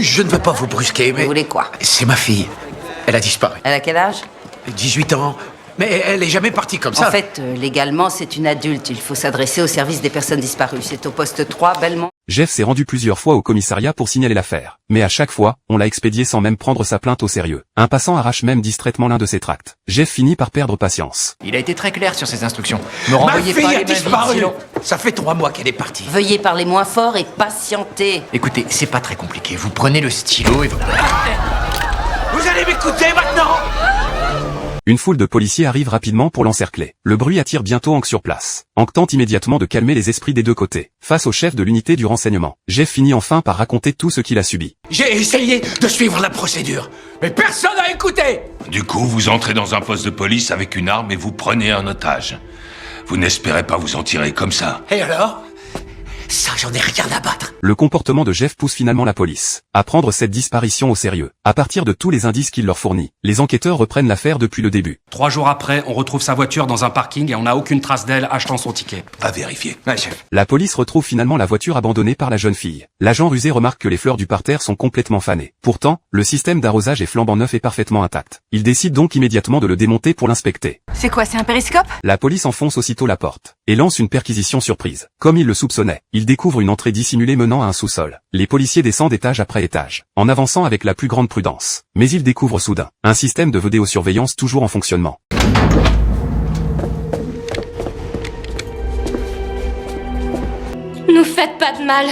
Je ne veux pas vous brusquer, mais... Vous voulez quoi? C'est ma fille. Elle a disparu. Elle a quel âge? 18 ans. Mais elle est jamais partie comme ça. En fait, légalement, c'est une adulte. Il faut s'adresser au service des personnes disparues. C'est au poste 3, Belmont. Jeff s'est rendu plusieurs fois au commissariat pour signaler l'affaire. Mais à chaque fois, on l'a expédié sans même prendre sa plainte au sérieux. Un passant arrache même distraitement l'un de ses tracts. Jeff finit par perdre patience. Il a été très clair sur ses instructions. Ne Ma renvoyez fille pas a les mains vides, disparu. sinon... Ça fait 3 mois qu'elle est partie. Veuillez parler moins fort et patienter. Écoutez, c'est pas très compliqué. Vous prenez le stylo et vous... Vous allez m'écouter maintenant? Une foule de policiers arrive rapidement pour l'encercler. Le bruit attire bientôt Hank sur place. Hank tente immédiatement de calmer les esprits des deux côtés. Face au chef de l'unité du renseignement, Jeff finit enfin par raconter tout ce qu'il a subi. J'ai essayé de suivre la procédure, mais personne n'a écouté. Du coup, vous entrez dans un poste de police avec une arme et vous prenez un otage. Vous n'espérez pas vous en tirer comme ça. Et alors? Ça, j'en ai rien à battre. Le comportement de Jeff pousse finalement la police à prendre cette disparition au sérieux. À partir de tous les indices qu'il leur fournit, les enquêteurs reprennent l'affaire depuis le début. 3 jours après, on retrouve sa voiture dans un parking et on n'a aucune trace d'elle achetant son ticket. À vérifier. Ouais, chef. La police retrouve finalement la voiture abandonnée par la jeune fille. L'agent rusé remarque que les fleurs du parterre sont complètement fanées. Pourtant, le système d'arrosage est flambant neuf et parfaitement intact. Il décide donc immédiatement de le démonter pour l'inspecter. C'est quoi, c'est un périscope? La police enfonce aussitôt la porte et lance une perquisition surprise. Comme il le soupçonnait, il découvre une entrée dissimulée menant à un sous-sol. Les policiers descendent étage après étage, en avançant avec la plus grande prudence. Mais ils découvrent soudain un système de vidéosurveillance toujours en fonctionnement. Nous faites pas de mal.